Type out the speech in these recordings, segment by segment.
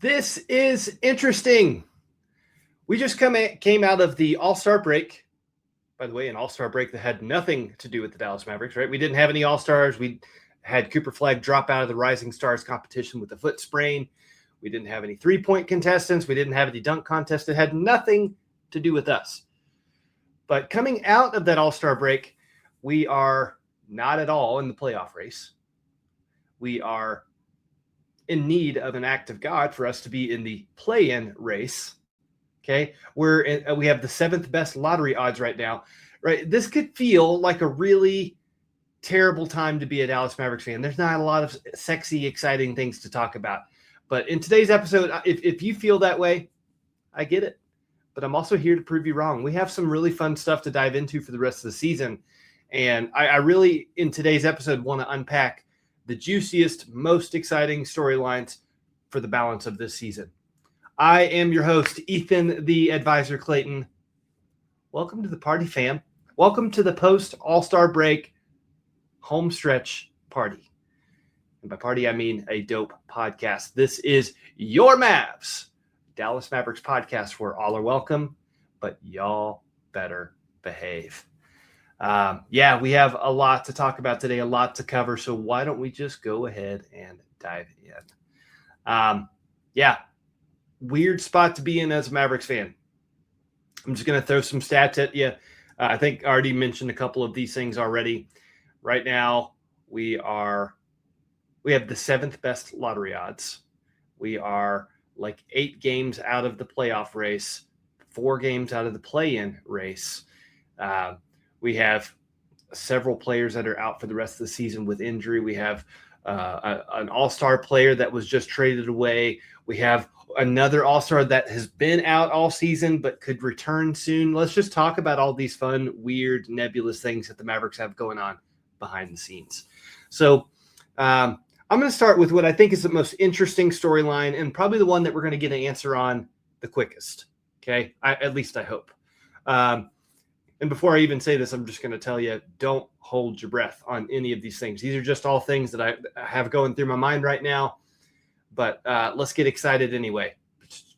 This is interesting. We just came out of the All-Star break. By the way, an All-Star break that had nothing to do with the Dallas Mavericks, right? We didn't have any All-Stars. We had Cooper Flagg drop out of the Rising Stars competition with a foot sprain. We didn't have any three-point contestants. We didn't have any dunk contest. It had nothing to do with us. But coming out of that All-Star break, we are not at all in the playoff race. We are in need of an act of God for us to be in the play-in race. Okay, we have the seventh best lottery odds right now. Right, this could feel like a really terrible time to be a Dallas Mavericks fan. There's not a lot of sexy, exciting things to talk about. But in today's episode, if you feel that way, I get it. But I'm also here to prove you wrong. We have some really fun stuff to dive into for the rest of the season. And I really, in today's episode, want to unpack the juiciest, most exciting storylines for the balance of this season. I am your host, Ethan, the Advisor Clayton. Welcome to the party, fam. Welcome to the post-All-Star break home stretch party. And by party, I mean a dope podcast. This is your Mavs, Dallas Mavericks podcast, where all are welcome, but y'all better behave. We have a lot to talk about today, a lot to cover. So why don't we just go ahead and dive in? Weird spot to be in as a Mavericks fan. I'm just going to throw some stats at you. I think I already mentioned a couple of these things already. Right now, we have the seventh best lottery odds. We are like 8 games out of the playoff race, 4 games out of the play-in race. We have several players that are out for the rest of the season with injury. We have an all-star player that was just traded away. We have another all-star that has been out all season but could return soon. Let's just talk about all these fun, weird, nebulous things that the Mavericks have going on behind the scenes. So I'm going to start with what I think is the most interesting storyline and probably the one that we're going to get an answer on the quickest. Okay, at least I hope. And before I even say this, I'm just going to tell you, don't hold your breath on any of these things. These are just all things that I have going through my mind right now. But let's get excited anyway.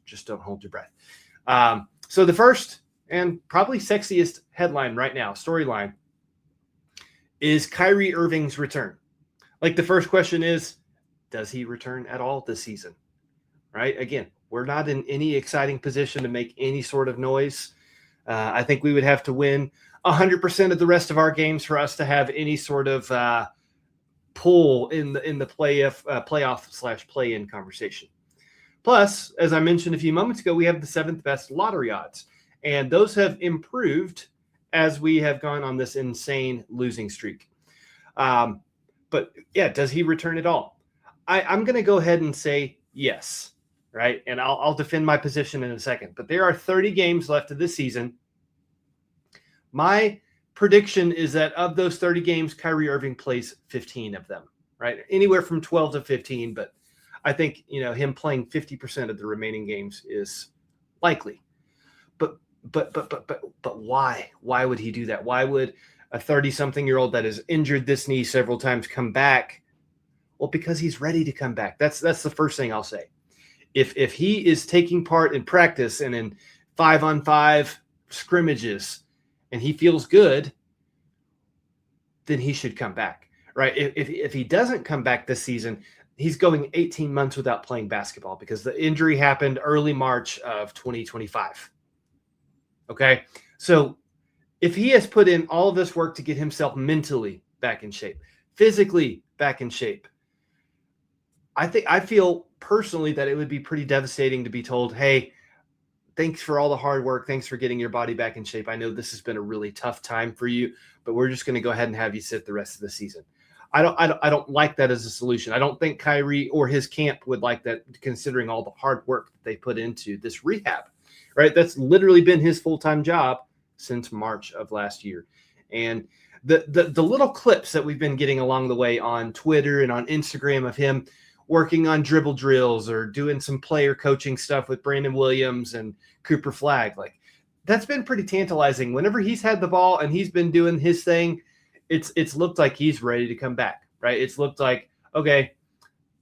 Just don't hold your breath. So the first and probably sexiest headline right now, storyline, is Kyrie Irving's return. Like the first question is, does he return at all this season? Right? Again, we're not in any exciting position to make any sort of noise. I think we would have to win 100% of the rest of our games for us to have any sort of pull in the playoff / play-in conversation. Plus, as I mentioned a few moments ago, we have the 7th best lottery odds, and those have improved as we have gone on this insane losing streak. But yeah, does he return at all? I'm going to go ahead and say yes. Right. And I'll defend my position in a second, but there are 30 games left of this season. My prediction is that of those 30 games, Kyrie Irving plays 15 of them, right? Anywhere from 12 to 15. But I think, him playing 50% of the remaining games is likely. But why? Why would he do that? Why would a 30-something-year-old that has injured this knee several times come back? Well, because he's ready to come back. That's the first thing I'll say. If he is taking part in practice and in 5-on-5 scrimmages and he feels good, then he should come back, right? If he doesn't come back this season, he's going 18 months without playing basketball because the injury happened early March of 2025. Okay, so if he has put in all of this work to get himself mentally back in shape, physically back in shape, I feel personally that it would be pretty devastating to be told, hey, thanks for all the hard work. Thanks for getting your body back in shape. I know this has been a really tough time for you, but we're just going to go ahead and have you sit the rest of the season. I don't like that as a solution. I don't think Kyrie or his camp would like that, considering all the hard work that they put into this rehab, right? That's literally been his full-time job since March of last year. And the little clips that we've been getting along the way on Twitter and on Instagram of him working on dribble drills or doing some player coaching stuff with Brandon Williams and Cooper Flagg, like that's been pretty tantalizing. Whenever he's had the ball and he's been doing his thing, it's looked like he's ready to come back, right? It's looked like, okay,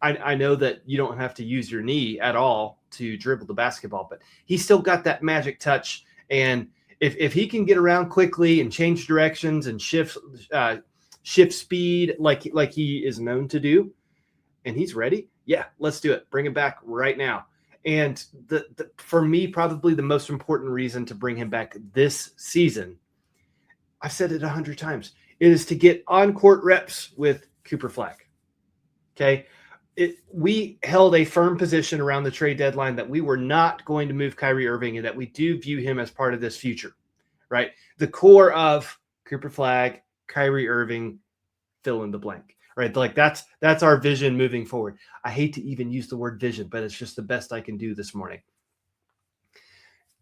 I know that you don't have to use your knee at all to dribble the basketball, but he's still got that magic touch. And if he can get around quickly and change directions and shift speed like he is known to do, and he's ready, yeah, let's do it. Bring him back right now. And for me, probably the most important reason to bring him back this season, I've said it 100 times, it is to get on-court reps with Cooper Flagg. Okay? We held a firm position around the trade deadline that we were not going to move Kyrie Irving and that we do view him as part of this future, right? The core of Cooper Flagg, Kyrie Irving, fill in the blank, right? Like that's our vision moving forward. I hate to even use the word vision, but it's just the best I can do this morning.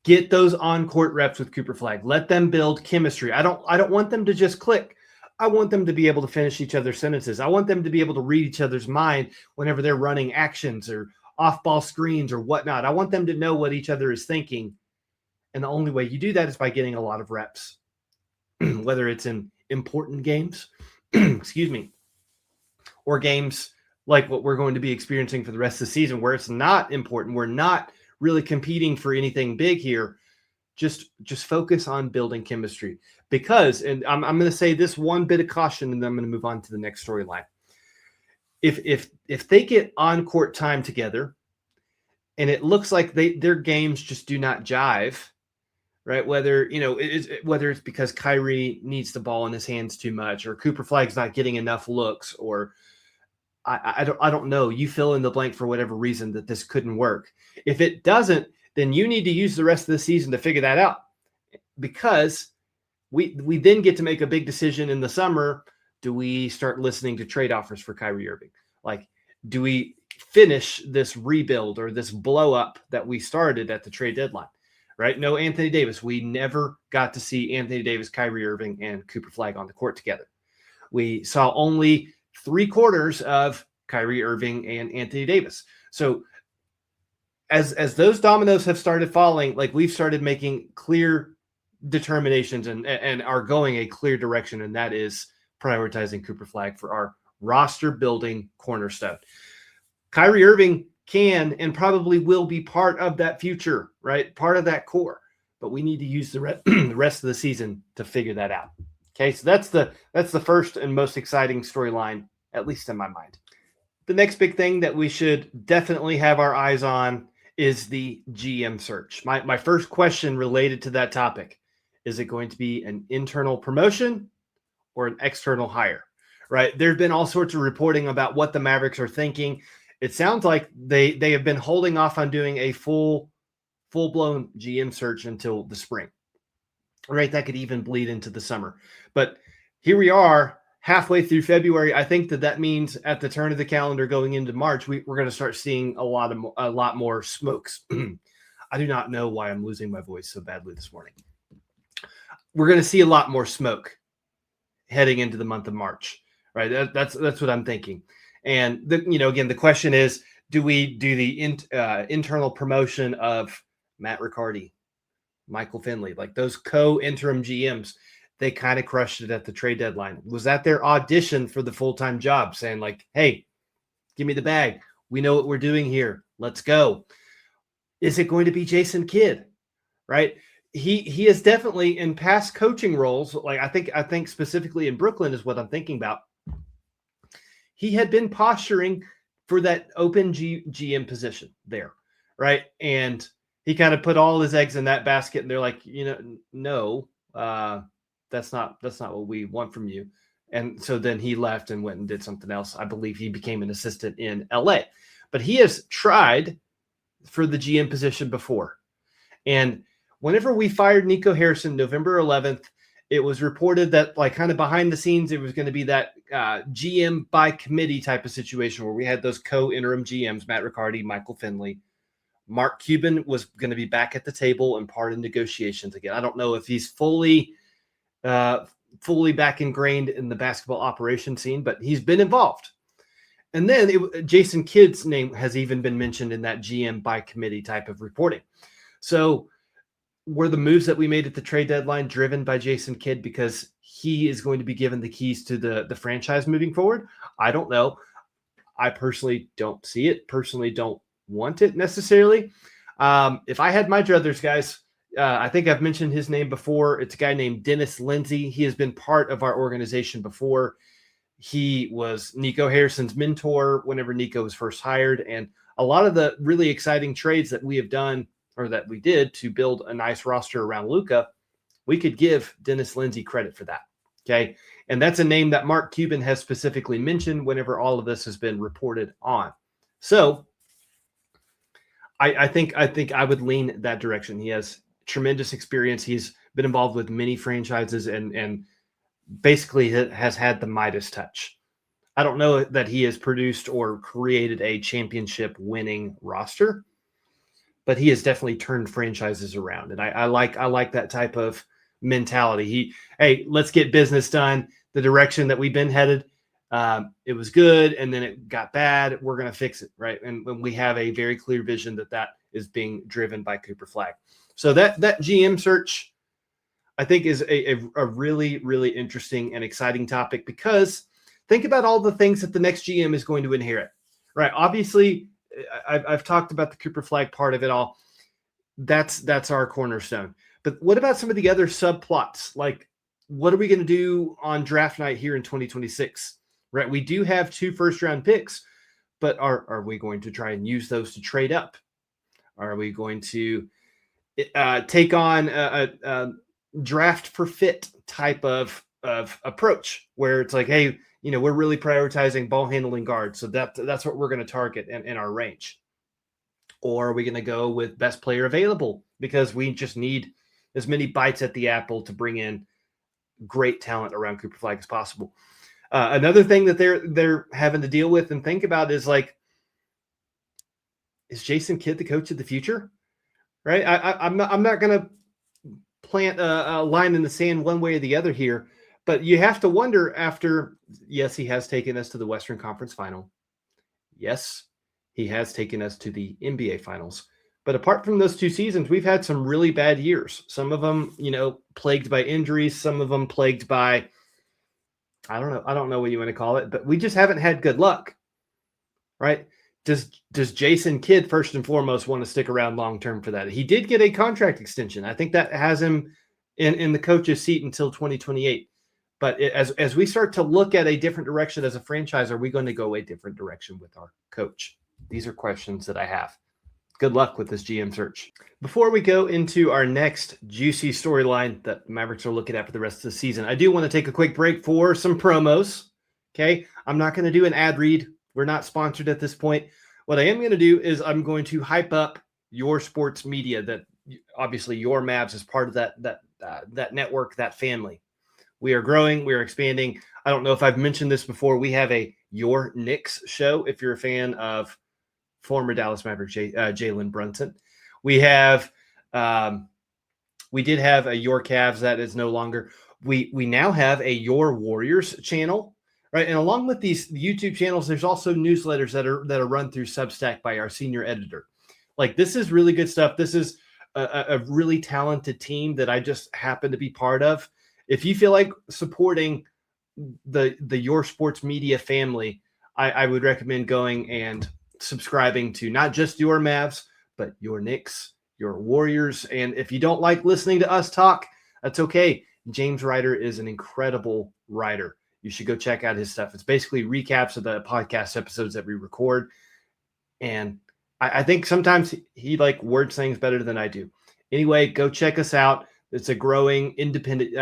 Get those on-court reps with Cooper Flagg. Let them build chemistry. I don't want them to just click. I want them to be able to finish each other's sentences. I want them to be able to read each other's mind whenever they're running actions or off-ball screens or whatnot. I want them to know what each other is thinking. And the only way you do that is by getting a lot of reps, whether it's in important games, excuse me, or games like what we're going to be experiencing for the rest of the season where it's not important. We're not really competing for anything big here. Just focus on building chemistry because, and I'm going to say this one bit of caution, and then I'm going to move on to the next storyline. If they get on-court time together, and it looks like their games just do not jive, right? Whether it's because Kyrie needs the ball in his hands too much, or Cooper Flagg's not getting enough looks, or I don't know. You fill in the blank for whatever reason that this couldn't work. If it doesn't, then you need to use the rest of the season to figure that out, because we then get to make a big decision in the summer. Do we start listening to trade offers for Kyrie Irving? Like, do we finish this rebuild or this blow up that we started at the trade deadline? Right? No Anthony Davis. We never got to see Anthony Davis, Kyrie Irving, and Cooper Flagg on the court together. We saw only 3/4 of Kyrie Irving and Anthony Davis. So as those dominoes have started falling, like we've started making clear determinations and are going a clear direction, and that is prioritizing Cooper Flagg for our roster building cornerstone. Kyrie Irving can and probably will be part of that future, right? Part of that core, but we need to use the rest of the season to figure that out. Okay, so that's the first and most exciting storyline, at least in my mind. The next big thing that we should definitely have our eyes on is the GM search. My first question related to that topic, is it going to be an internal promotion or an external hire, right? There's been all sorts of reporting about what the Mavericks are thinking. It sounds like they have been holding off on doing a full-blown GM search until the spring, right? That could even bleed into the summer. But here we are halfway through February. I think that means at the turn of the calendar going into March, we're going to start seeing a lot more smokes. I do not know why I'm losing my voice so badly this morning. We're going to see a lot more smoke heading into the month of March, right? That's what I'm thinking. And again, the question is, do we do the internal promotion of Matt Riccardi, Michael Finley, like those co-interim GMs? They kind of crushed it at the trade deadline. Was that their audition for the full-time job, saying like, hey, give me the bag. We know what we're doing here. Let's go. Is it going to be Jason Kidd, right? He is definitely in past coaching roles. Like I think specifically in Brooklyn is what I'm thinking about. He had been posturing for that open GM position there, right? And he kind of put all his eggs in that basket, and they're like, no, that's not what we want from you. And so then he left and went and did something else. I believe he became an assistant in LA, but he has tried for the GM position before. And whenever we fired Nico Harrison, November 11th, it was reported that like kind of behind the scenes, it was going to be that GM by committee type of situation where we had those co-interim GMs, Matt Riccardi, Michael Finley. Mark Cuban was going to be back at the table and part of negotiations again. I don't know if he's fully back ingrained in the basketball operation scene, but he's been involved. And then Jason Kidd's name has even been mentioned in that GM by committee type of reporting. So were the moves that we made at the trade deadline driven by Jason Kidd because he is going to be given the keys to the franchise moving forward? I don't know. I personally don't see it, personally don't want it necessarily. If I had my druthers, guys, I think I've mentioned his name before. It's a guy named Dennis Lindsay. He has been part of our organization before. He was Nico Harrison's mentor whenever Nico was first hired. And a lot of the really exciting trades that we have done, or that we did to build a nice roster around Luka, we could give Dennis Lindsay credit for that. Okay. And that's a name that Mark Cuban has specifically mentioned whenever all of this has been reported on. So I think I would lean that direction. He has tremendous experience. He's been involved with many franchises and basically has had the Midas touch. I don't know that he has produced or created a championship winning roster, but he has definitely turned franchises around. And I like that type of mentality. Hey, let's get business done. The direction that we've been headed, it was good, and then it got bad. We're going to fix it, right? And when we have a very clear vision that is being driven by Cooper Flagg. So that GM search, I think, is a really, really interesting and exciting topic, because think about all the things that the next GM is going to inherit, right? Obviously, I've talked about the Cooper Flagg part of it all. That's our cornerstone. But what about some of the other subplots? Like, what are we going to do on draft night here in 2026? Right? We do have 2 first-round picks, but are we going to try and use those to trade up? Are we going to take on a draft for fit type of approach, where it's like, hey, we're really prioritizing ball handling guards, so that's what we're going to target in our range? Or are we going to go with best player available, because we just need as many bites at the apple to bring in great talent around Cooper Flagg as possible? Another thing that they're having to deal with and think about is, like, is Jason Kidd the coach of the future? Right? I'm not going to plant a line in the sand one way or the other here, but you have to wonder after, yes, he has taken us to the Western Conference Final. Yes, he has taken us to the NBA Finals. But apart from those 2 seasons, we've had some really bad years. Some of them, plagued by injuries. Some of them plagued by, I don't know what you want to call it, but we just haven't had good luck, right? Does Jason Kidd first and foremost want to stick around long-term for that? He did get a contract extension. I think that has him in the coach's seat until 2028. But as we start to look at a different direction as a franchise, are we going to go a different direction with our coach? These are questions that I have. Good luck with this GM search. Before we go into our next juicy storyline that Mavericks are looking at for the rest of the season, I do want to take a quick break for some promos. Okay, I'm not going to do an ad read. We're not sponsored at this point. What I am going to do is I'm going to hype up your sports media, that obviously your Mavs is part of that network, that family. We are growing. We are expanding. I don't know if I've mentioned this before. We have a Your Knicks show, if you're a fan of former Dallas Mavericks Jalen Brunson. We did have a Your Cavs that is no longer. We now have a Your Warriors channel, right? And along with these YouTube channels, there's also newsletters that are run through Substack by our senior editor. Like, this is really good stuff. This is a really talented team that I just happen to be part of. If you feel like supporting the Your Sports Media family, I would recommend going and subscribing to not just Your Mavs, but Your Knicks, Your Warriors. And if you don't like listening to us talk, that's okay. James Ryder is an incredible writer. You should go check out his stuff. It's basically recaps of the podcast episodes that we record. And I think sometimes he words things better than I do. Anyway, go check us out. It's a growing independent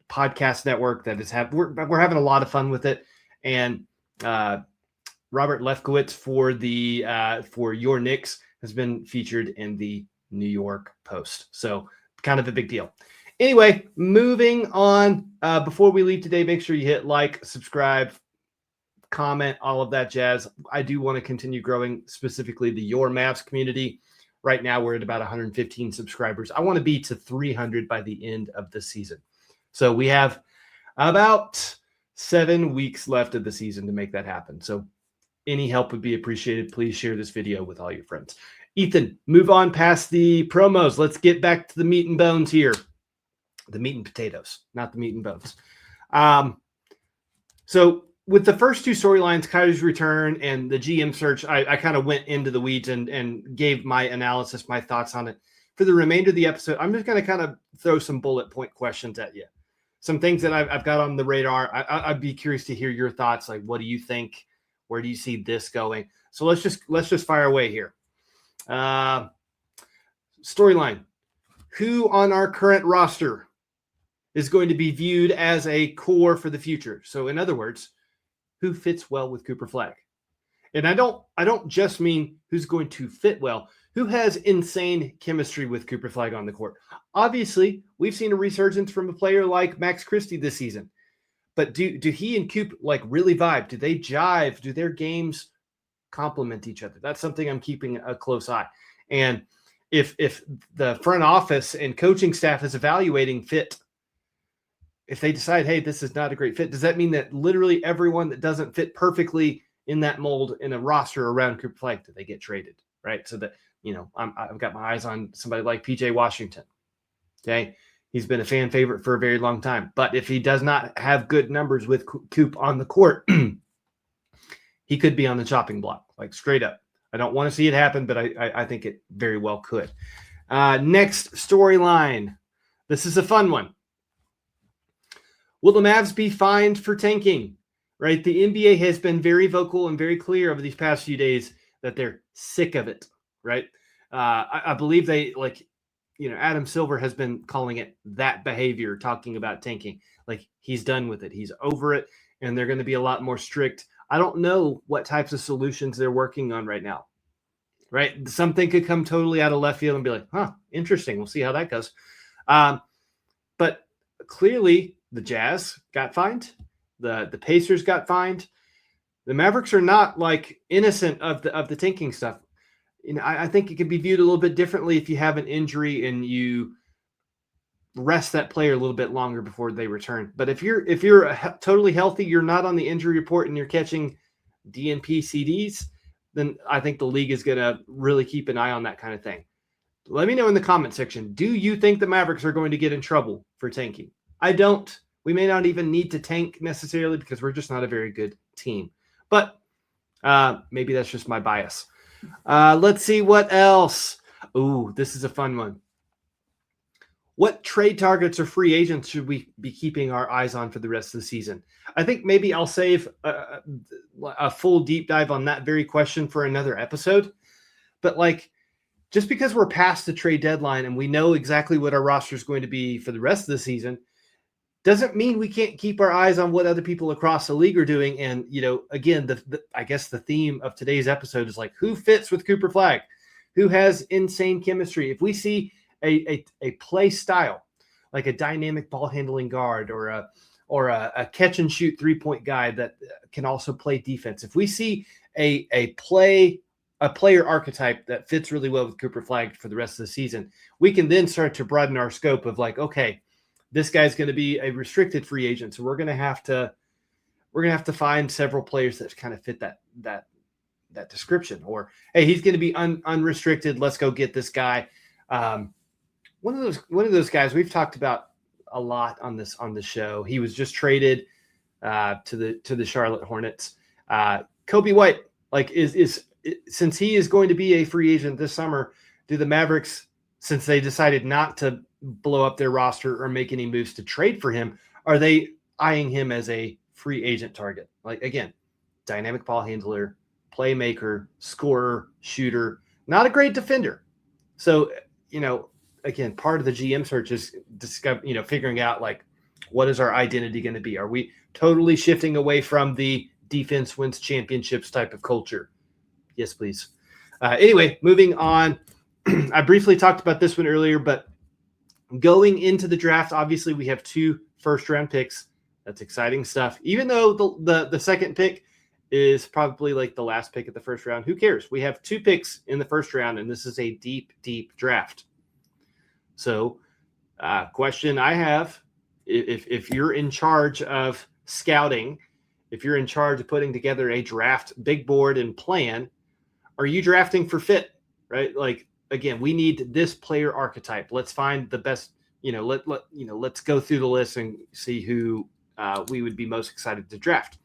podcast network that is we're having a lot of fun with it. And Robert Lefkowitz for Your Knicks has been featured in the New York Post. So kind of a big deal. Anyway, moving on. Before we leave today, make sure you hit like, subscribe, comment, all of that jazz. I do want to continue growing specifically the Your Mavs community. Right now, we're at about 115 subscribers. I want to be to 300 by the end of the season. So we have about 7 weeks left of the season to make that happen. So any help would be appreciated. Please share this video with all your friends. Ethan, move on past the promos. Let's get back to the meat and bones here. The meat and potatoes, not the meat and bones. So with the first two storylines, Kyrie's return and the GM search, I kind of went into the weeds and gave my analysis, my thoughts on it. For the remainder of the episode, I'm just going to kind of throw some bullet point questions at you. Some things that I've got on the radar. I'd be curious to hear your thoughts. Like, what do you think? Where do you see this going? So let's just fire away here. Storyline. Who on our current roster is going to be viewed as a core for the future? So in other words, who fits well with Cooper Flagg? And I don't just mean who's going to fit well, who has insane chemistry with Cooper Flagg on the court. Obviously, we've seen a resurgence from a player like Max Christie this season. But do he and Coop like really vibe? Do they jive? Do their games complement each other? That's something I'm keeping a close eye. And if the front office and coaching staff is evaluating fit, if they decide, hey, this is not a great fit, does that mean that literally everyone that doesn't fit perfectly in that mold in a roster around Cooper Flagg, do they get traded? Right. So that, I've got my eyes on somebody like PJ Washington. Okay. He's been a fan favorite for a very long time. But if he does not have good numbers with Coop on the court, he could be on the chopping block, like straight up. I don't want to see it happen, but I think it very well could. Next storyline. This is a fun one. Will the Mavs be fined for tanking? Right? The NBA has been very vocal and very clear over these past few days that they're sick of it. Right? I believe they Adam Silver has been calling it that behavior, talking about tanking. Like he's done with it. He's over it. And they're going to be a lot more strict. I don't know what types of solutions they're working on right now. Right? Something could come totally out of left field and be like, interesting. We'll see how that goes. But clearly the Jazz got fined. The Pacers got fined. The Mavericks are not like innocent of the tanking stuff. I think it could be viewed a little bit differently if you have an injury and you rest that player a little bit longer before they return. But if you're totally healthy, you're not on the injury report and you're catching DNP CDs, then I think the league is going to really keep an eye on that kind of thing. Let me know in the comment section. Do you think the Mavericks are going to get in trouble for tanking? I don't. We may not even need to tank necessarily because we're just not a very good team. But maybe that's just my bias. Let's see what else. Ooh, this is a fun one. What trade targets or free agents should we be keeping our eyes on for the rest of the season? I think maybe I'll save a full deep dive on that very question for another episode. But just because we're past the trade deadline and we know exactly what our roster is going to be for the rest of the season, doesn't mean we can't keep our eyes on what other people across the league are doing. And, again, I guess the theme of today's episode is who fits with Cooper Flagg? Who has insane chemistry? If we see a play style, like a dynamic ball handling guard or a catch and shoot 3-point guy that can also play defense. If we see a player archetype that fits really well with Cooper Flagg for the rest of the season, we can then start to broaden our scope of okay, this guy's going to be a restricted free agent. So we're going to have to find several players that kind of fit that description. Or, hey, he's going to be unrestricted. Let's go get this guy. One of those guys we've talked about a lot on the show. He was just traded to the Charlotte Hornets. Kobe White, since he is going to be a free agent this summer, do the Mavericks, since they decided not to blow up their roster or make any moves to trade for him, are they eyeing him as a free agent target? Again, dynamic ball handler, playmaker, scorer, shooter, not a great defender. So, again, part of the GM search is figuring out what is our identity going to be? Are we totally shifting away from the defense wins championships type of culture? Yes, please. Anyway, moving on. I briefly talked about this one earlier, but going into the draft, obviously we have 2 first-round picks. That's exciting stuff. Even though the second pick is probably the last pick of the first round, who cares? We have 2 picks in the first round, and this is a deep, deep draft. So, question I have, if you're in charge of scouting, if you're in charge of putting together a draft big board and plan, are you drafting for fit, right? Again, we need this player archetype. Let's find the best, let's go through the list and see who we would be most excited to draft.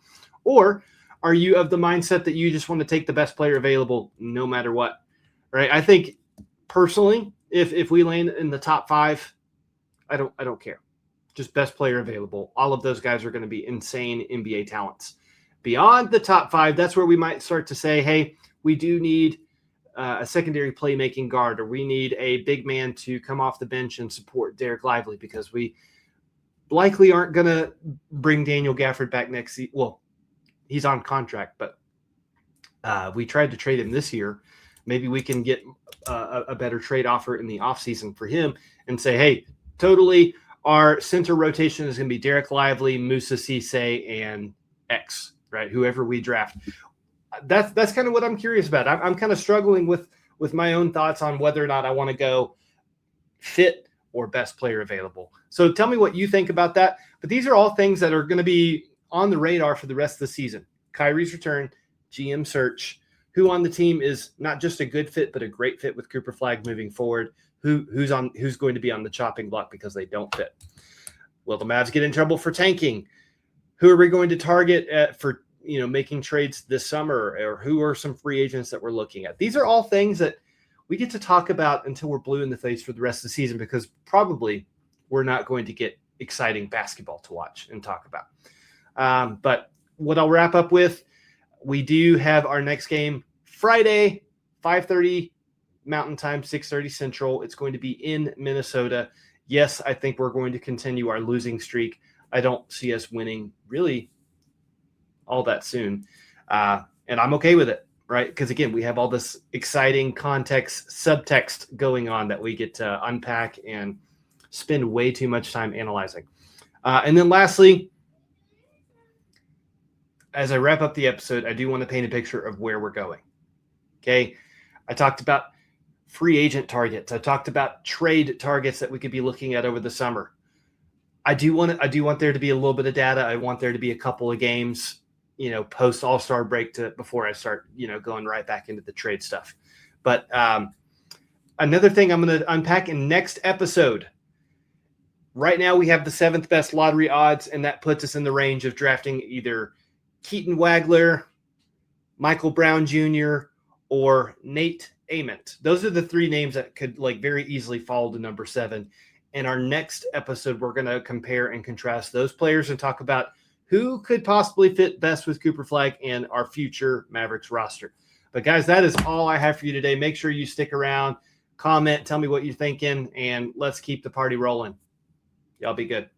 Or are you of the mindset that you just want to take the best player available no matter what? Right? I think personally, if we land in the top 5, I don't care. Just best player available. All of those guys are going to be insane NBA talents. Beyond the top 5, that's where we might start to say, hey, we do need a secondary playmaking guard, or we need a big man to come off the bench and support Derek Lively, because we likely aren't going to bring Daniel Gafford back next season. Well, he's on contract, but we tried to trade him this year. Maybe we can get a better trade offer in the offseason for him and say, hey, totally, our center rotation is going to be Derek Lively, Musa Cisse, and X, right? Whoever we draft. That's kind of what I'm curious about. I'm kind of struggling with my own thoughts on whether or not I want to go fit or best player available. So tell me what you think about that. But these are all things that are going to be on the radar for the rest of the season. Kyrie's return, GM search, who on the team is not just a good fit, but a great fit with Cooper Flagg moving forward, who's going to be on the chopping block because they don't fit. Will the Mavs get in trouble for tanking? Who are we going to target for making trades this summer, or who are some free agents that we're looking at? These are all things that we get to talk about until we're blue in the face for the rest of the season, because probably we're not going to get exciting basketball to watch and talk about. But what I'll wrap up with, we do have our next game Friday, 5:30 Mountain Time, 6:30 Central. It's going to be in Minnesota. Yes, I think we're going to continue our losing streak. I don't see us winning really all that soon. And I'm okay with it, right? Because, again, we have all this exciting context, subtext going on that we get to unpack and spend way too much time analyzing. And then lastly, as I wrap up the episode, I do want to paint a picture of where we're going. Okay. I talked about free agent targets. I talked about trade targets that we could be looking at over the summer. I do want there to be a little bit of data. I want there to be a couple of games, post All-Star break before I start, going right back into the trade stuff. But another thing I'm going to unpack in next episode. Right now we have the 7th best lottery odds, and that puts us in the range of drafting either Keaton Wagler, Michael Brown Jr., or Nate Ament. Those are the 3 names that could very easily fall to number 7. In our next episode, we're going to compare and contrast those players and talk about who could possibly fit best with Cooper Flagg and our future Mavericks roster. But guys, that is all I have for you today. Make sure you stick around, comment, tell me what you're thinking, and let's keep the party rolling. Y'all be good.